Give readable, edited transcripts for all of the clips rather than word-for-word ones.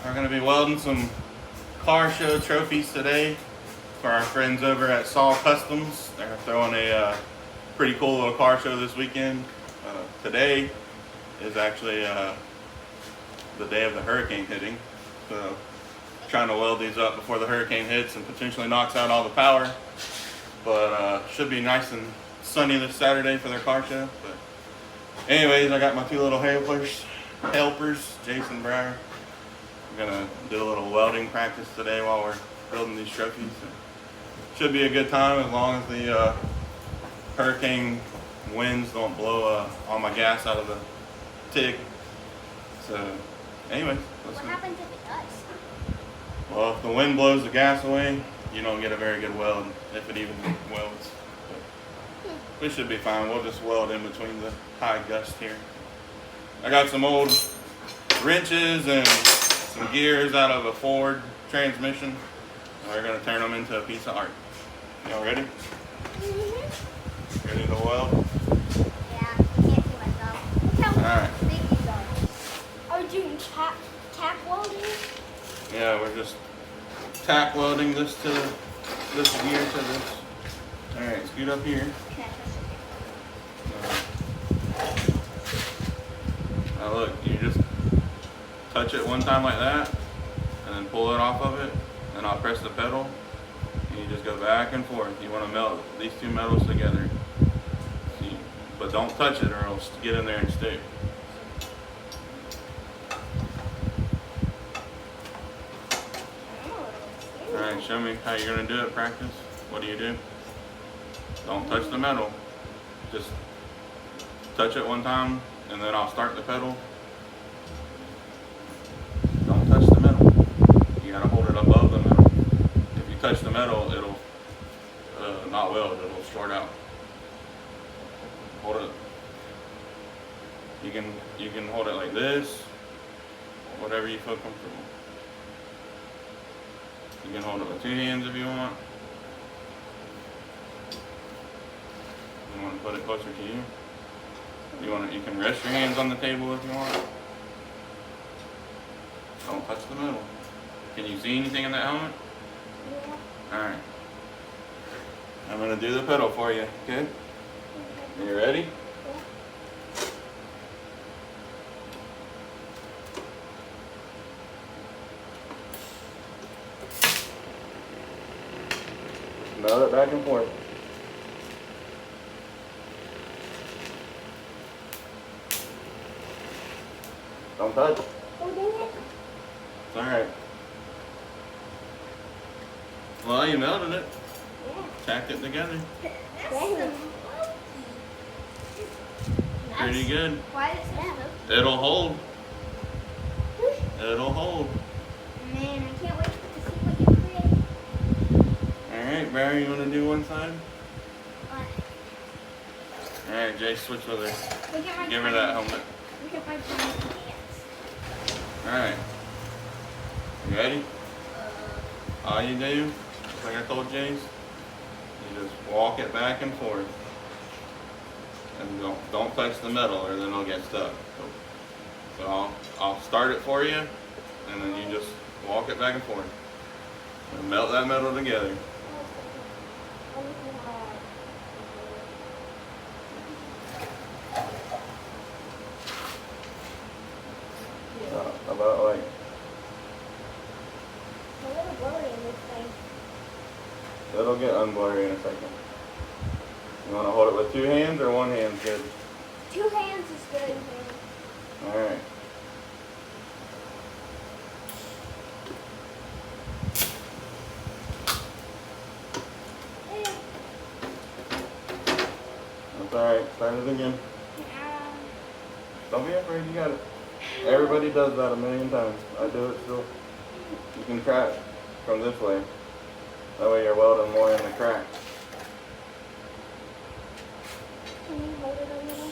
We're going to be welding some car show trophies today for our friends over at Saw Customs. They're throwing a pretty cool little car show this weekend. Today is actually the day of the hurricane hitting. So trying to weld these up before the hurricane hits and potentially knocks out all the power. But should be nice and sunny this Saturday for their car show. But anyways, I got my two little helpers, Jason and Briar. We're gonna do a little welding practice today while we're building these trophies. Should be a good time as long as the hurricane winds don't blow all my gas out of the Tig. So anyways, what happens if it does? Well, if the wind blows the gas away, you don't get a very good weld, if it even welds. But we should be fine. We'll just weld in between the high gust here. I got some old wrenches and some gears out of a Ford transmission. We're going to turn them into a piece of art. Y'all ready? Mm-hmm. Ready to weld? Yeah, I can't see myself. Look how Alright. big these are. Are we doing tack welding? Yeah, we're just tack welding this to this gear to this. Alright, scoot up here. Okay. Now look, you just touch it one time like that, and then pull it off of it, and I'll press the pedal, and you just go back and forth. You want to melt these two metals together. See, but don't touch it or it'll get in there and stick. Alright, show me how you're going to do it, practice. What do you do? Don't touch the metal. Just touch it one time, and then I'll start the pedal. Don't touch the metal. You gotta hold it above the metal. If you touch the metal, it'll not weld, it'll short out. Hold it. You can hold it like this, whatever you feel comfortable. You can hold it with two hands if you want. You want to put it closer to you. You can rest your hands on the table if you want. Don't touch the metal. Can you see anything in that helmet? Yeah. Alright. I'm gonna do the pedal for you, okay? Are you ready? Melt it back and forth. Don't touch. Oh, dang it. It's alright. Well, you melted it. Yeah. Tacked it together. That's so Pretty good. Why is it so smoky? It'll hold. It'll hold. Man, I can't wait to see what you create. Alright, Barry, you want to do one side? What? Alright, Jay, switch with her. Look at my Give her that helmet. Look at my tiny hands. Alright. You ready? All you do, just like I told Jace, you just walk it back and forth. And don't touch the metal or then it'll get stuck. So I'll start it for you, and then you just walk it back and forth. And melt that metal together. About like A little blurry in this thing. it'll get unblurry in a second. You want to hold it with two hands or one hand? Good. Two hands is good. All right. Yeah. That's all right. Start it again. Don't be afraid. You got it. Everybody does that a million times. I do it still. You can try it from this way. That way you're welding more in the crack. Can you hold it a little?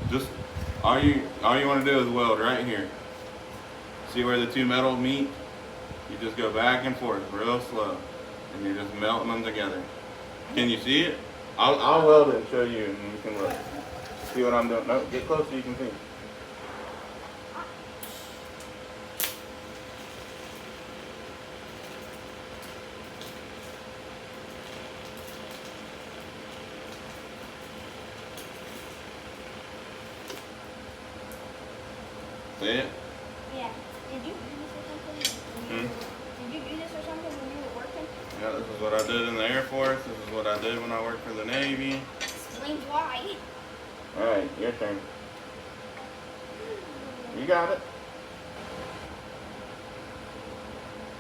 Just all you want to do is weld right here. See where the two metals meet? You just go back and forth real slow, and you're just melting them together. Can you see it? I'll weld it and show you, and you can look. See what I'm doing? No, get close so you can see. See it? Yeah. Did you do this or something? Did you do this or something when you were working? Yeah, this is what I did in the Air Force. This is what I did when I worked for the Navy. Explains why. Alright, your turn. You got it.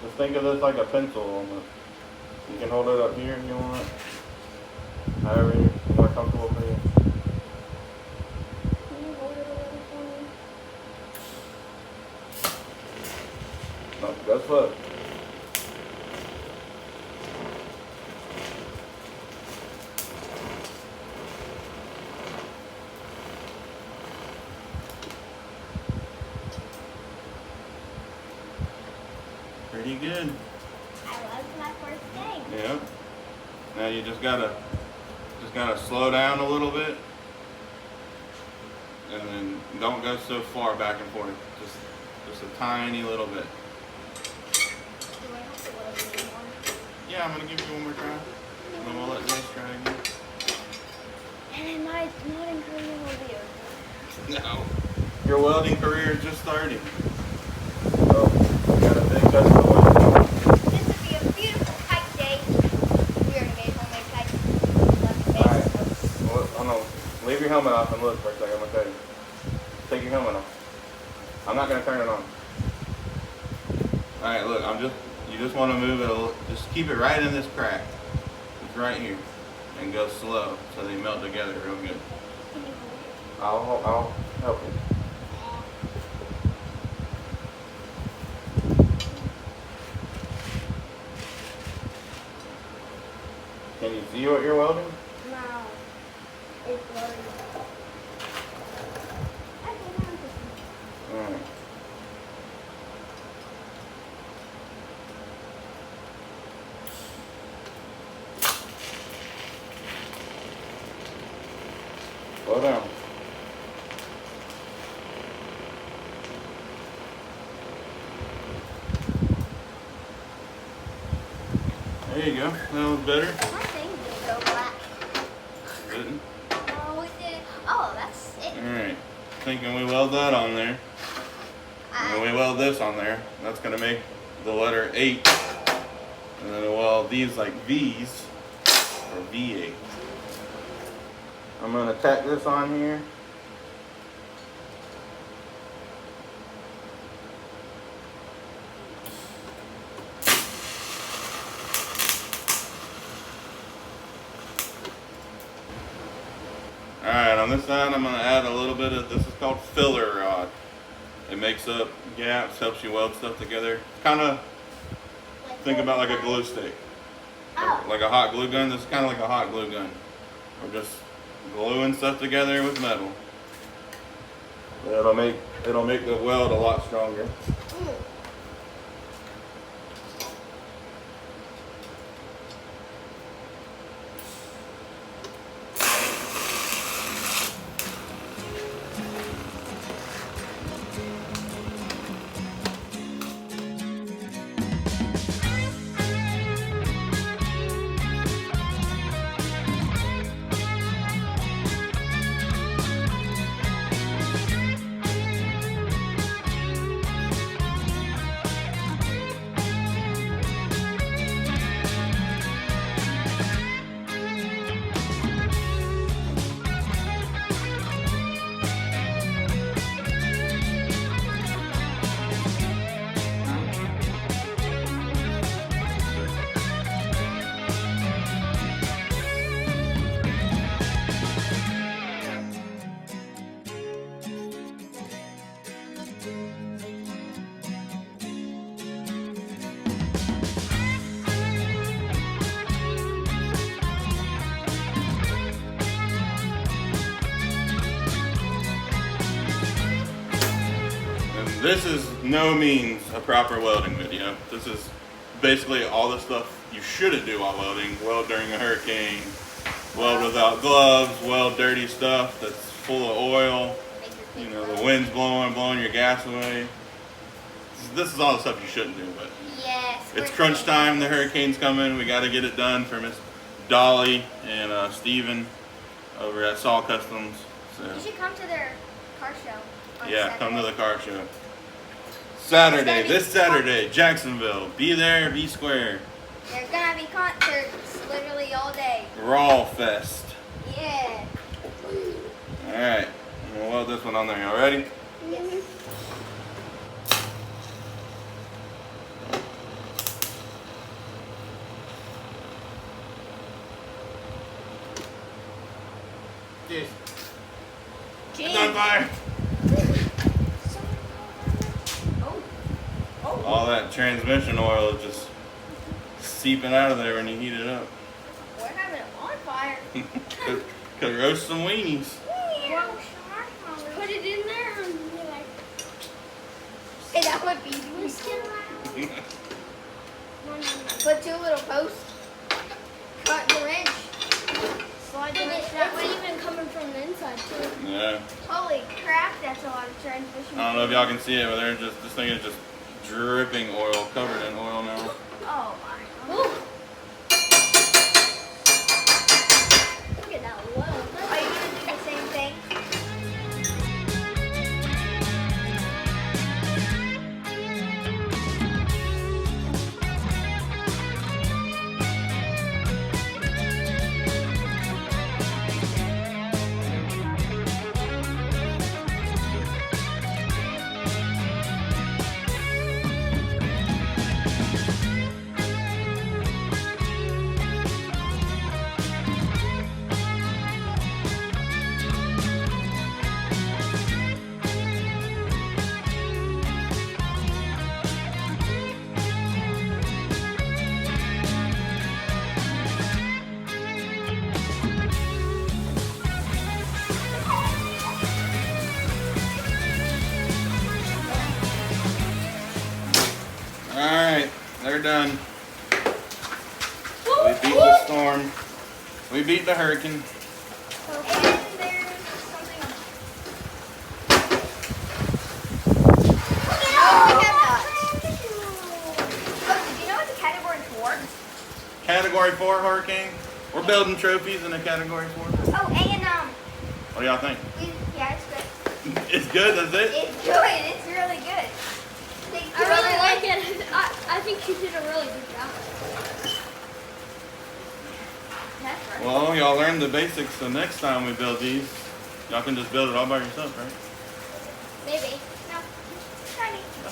Just think of this like a pencil almost. You can hold it up here if you want. However you're more comfortable for you. Can you hold it a little for me? No, go slow. Pretty good. I loved my first day. Yep. Now you just gotta slow down a little bit, and then don't go so far back and forth. Just a tiny little bit. Do I have to weld it anymore? Yeah, I'm gonna give you one more try, and then we'll let Jace try again. And then my welding career will be over. No, your welding career is just starting. So you gotta think that's the way. This would be a beautiful kite day. We already made homemade kites. Alright, well, oh no, leave your helmet off and look for a second. I'm gonna tell you. Take your helmet off. I'm not gonna turn it on. Alright, look, you just want to move it a little, just keep it right in this crack. It's right here. And go slow so they melt together real good. Can you hold it? I'll help you. Can you see what you're welding? No. It's blurry. Okay, now I'm just... Alright. Slow down. There you go. That was better. My thing didn't go black. Didn't? Oh, it did. Oh, that's it. Alright. Thinking we weld that on there. And when we weld this on there, that's going to make the letter H. And then we'll weld these like V's or V8. I'm going to tack this on here. Alright, on this side I'm going to add a little bit of, this is called filler rod. It makes up gaps, helps you weld stuff together. Kind of, think about like a glue stick. Oh. Like a hot glue gun. This is kind of like a hot glue gun. We're just gluing stuff together with metal. It'll make the weld a lot stronger. This is no means a proper welding video. This is basically all the stuff you shouldn't do while welding. Weld during a hurricane, Weld without gloves, weld dirty stuff that's full of oil. Make your You feet know, glow. the wind's blowing your gas away. This is all the stuff you shouldn't do, but Yes. it's crunch time. The hurricane's coming. We got to get it done for Miss Dolly and Steven over at Saw Customs. So, You should come to their car show. On yeah, Saturday. come to the car show. Saturday, this Saturday, Jacksonville. Be there, be square. There's gonna be concerts literally all day. Raw Fest. Yeah. All right, we'll weld this one on there. Y'all ready? Yes. Yes. Jeez. It's on fire. Oh. All that transmission oil is just seeping out of there when you heat it up. We're having it on fire. Could roast some weenies. Put it in there and be like, hey, that would be Put two little posts. Cut the wrench. Slide the wrench that way. It's even coming from the inside too. Yeah. Holy crap, that's a lot of transmission. I don't know if y'all can see it, but this thing is just dripping oil, covered in oil now. Oh my. Ooh. Look at that weld. Are you gonna do the same thing? Alright, they're done. We beat the storm. We beat the hurricane. And there's something. Oh, look at that. Oh, did you know it's a category 4? Category 4 hurricane. We're building trophies in a category 4. Oh, and What do y'all think? yeah, it's good. It's good, that's it? It's good. It's really good. I really like it. I think you did a really good job. That's right. Well, y'all learned the basics, so next time we build these, y'all can just build it all by yourself, right? Maybe. No. Tiny. I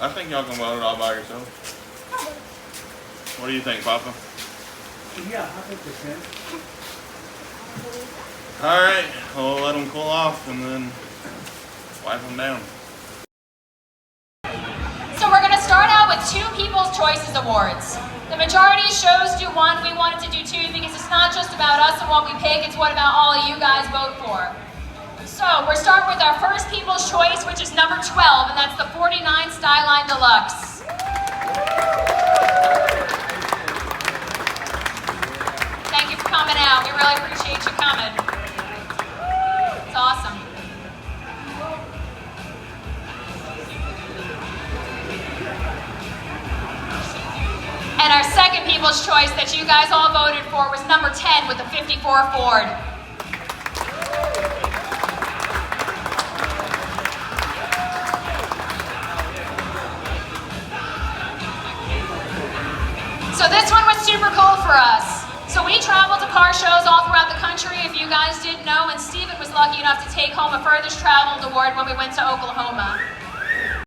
think y'all can weld it all by yourself. Probably. What do you think, Papa? Yeah, I think they can. Alright, we'll let them cool off and then wipe them down. So we're going to start out with 2 People's Choices Awards. The majority of shows do 1, we wanted to do 2 because it's not just about us and what we pick, it's what about all of you guys vote for. So we're starting with our first People's Choice, which is number 12, and that's the 49 Styline Deluxe. Thank you for coming out, we really appreciate you coming. It's awesome. And our second People's Choice that you guys all voted for was number 10 with the 54 Ford. So this one was super cool for us. So we traveled to car shows all throughout the country, if you guys didn't know, and Steven was lucky enough to take home a furthest traveled award when we went to Oklahoma.